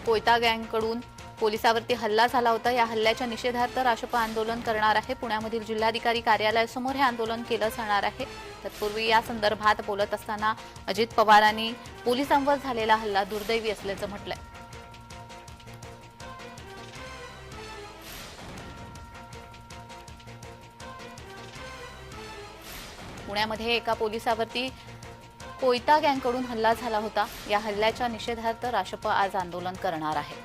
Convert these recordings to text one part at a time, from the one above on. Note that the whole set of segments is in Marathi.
कोयता गँगकडून पोलिसावरती हल्ला झाला होता। या हल्ल्याच्या निषेधार्थ राष्ट्रपती आंदोलन करणार आहे। पुण्यामधील जिल्हाधिकारी कार्यालयासमोर हे आंदोलन केलं जाणार आहे। तत्पूर्वी या संदर्भात बोलत असताना अजित पवारांनी पोलिसांवर झालेला हल्ला दुर्दैवी असल्याचं म्हटलंय। पुण्यामध्ये एका पोलिसावरती कोयता गँगकडून हल्ला झाला होता। या हल्ल्याच्या निषेधार्थ राष्ट्रपती आज आंदोलन करणार आहे।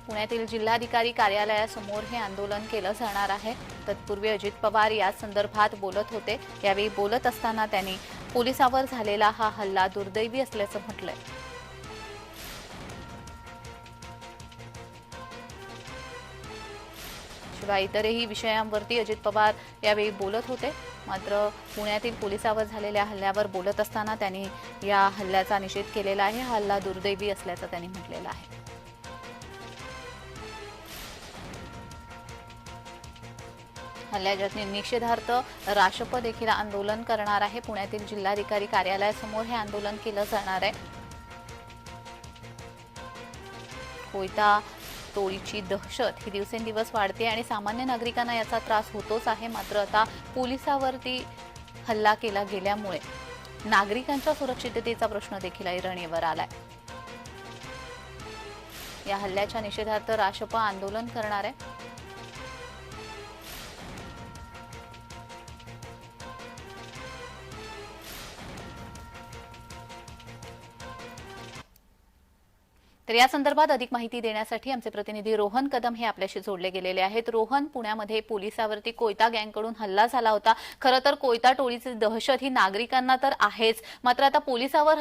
पुण्यातील जिल्हाधिकारी कार्यालयासमोर हे आंदोलन केलं जाणार आहे। तत्पूर्वी अजित पवार या संदर्भात बोलत होते। यावेळी बोलत असताना त्यांनी पोलिसांवर झालेला हा हल्ला दुर्दैवी असल्याचं म्हटलंय। शिवाय इतरही विषयांवरती अजित पवार यावेळी बोलत होते। मात्र पुण्यातील पोलिसांवर झालेल्या हल्ल्यावर बोलत असताना त्यांनी या हल्ल्याचा निषेध केलेला आहे। हा हल्ला दुर्दैवी असल्याचं त्यांनी म्हटलेलं आहे। हल्ल्याच्या निषेधार्थ राष्ट्रपती देखील आंदोलन करणार आहे। पुण्यातील जिल्हाधिकारी कार्यालयासमोर हे आंदोलन केलं जाणार आहे। कोयता टोळीची दहशत ही दिवसेंदिवस वाढते आणि सामान्य नागरिकांना याचा त्रास होतोच आहे। मात्र आता पोलिसांवरती हल्ला केला गेल्यामुळे नागरिकांच्या सुरक्षिततेचा प्रश्न देखील ऐरणीवर आलाय। या हल्ल्याच्या निषेधार्थ राष्ट्रपती आंदोलन करणार आहे। तर या संदर्भात अधिक माहिती देण्यासाठी आमचे प्रतिनिधी रोहन कदम हे आपल्याशी जोडले गेलेले आहेत। रोहन, पुण्यामध्ये पोलिसांवरती कोयता गँगकडून हल्ला झाला होता। खरं तर कोयता टोळीची दहशत ही नागरिकांना तर आहेच, मात्र आता पोलिसांवर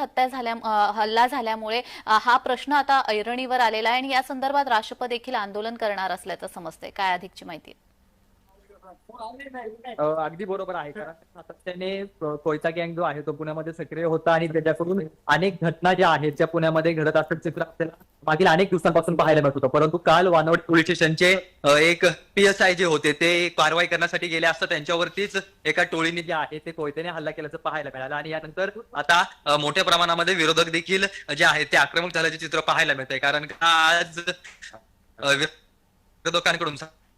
हल्ला झाल्यामुळे हा प्रश्न आता ऐरणीवर आलेला आहे आणि या संदर्भात राष्ट्रपती देखील आंदोलन करणार असल्याचं समजतंय। काय अधिकची माहिती? अगदी बरोबर आहे, कारण सातत्याने कोयता गँग जो आहे तो पुण्यामध्ये सक्रिय होता आणि त्याच्याकडून अनेक घटना ज्या आहेत त्या पुण्यामध्ये घडत असतात चित्र आपल्याला मागील अनेक दिवसांपासून पाहायला मिळत होतं। परंतु काल वानवड पोलीस स्टेशनचे एक PSI जे होते ते कारवाई करण्यासाठी गेले असता त्यांच्यावरतीच एका टोळीने जे आहे ते कोयत्याने हल्ला केल्याचं पाहायला मिळालं आणि यानंतर आता मोठ्या प्रमाणामध्ये विरोधक देखील जे आहेत ते आक्रमक झाल्याचे चित्र पाहायला मिळत आहे। कारण आज विरोधकांकडून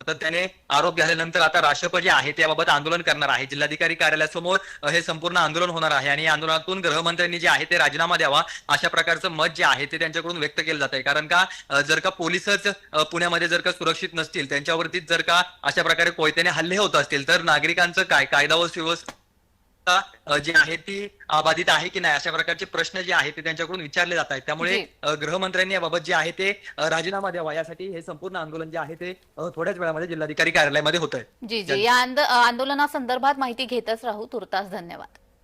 त्याने आरोप झाल्यानंतर आता राष्ट्रपती जे आहे त्याबाबत आंदोलन करणार आहे। जिल्हाधिकारी कार्यालयासमोर हे संपूर्ण आंदोलन होणार आहे आणि या आंदोलनातून गृहमंत्र्यांनी जे आहे ते राजीनामा द्यावा अशा प्रकारचं मत जे आहे ते त्यांच्याकडून व्यक्त केलं जात आहे। कारण का जर का पोलीसच पुण्यामध्ये जर का सुरक्षित नसतील, त्यांच्यावरतीच जर का अशा प्रकारे कोयत्याने हल्ले होत असतील तर नागरिकांचं काय, कायदा व सुव्यवस्था जी आहे ती बाधित आहे की नाही अशा प्रकारचे प्रश्न जे आहेत ते त्यांच्याकडून विचारले जात आहेत। त्यामुळे गृहमंत्र्यांनी याबाबत जे आहे ते राजीनामा द्यावा यासाठी हे संपूर्ण आंदोलन जे आहे ते थोड्याच वेळामध्ये जिल्हाधिकारी कार्यालयामध्ये होत आहे। जी जी, या आंदोलनासंदर्भात माहिती घेतच राहू। तुर्तास धन्यवाद।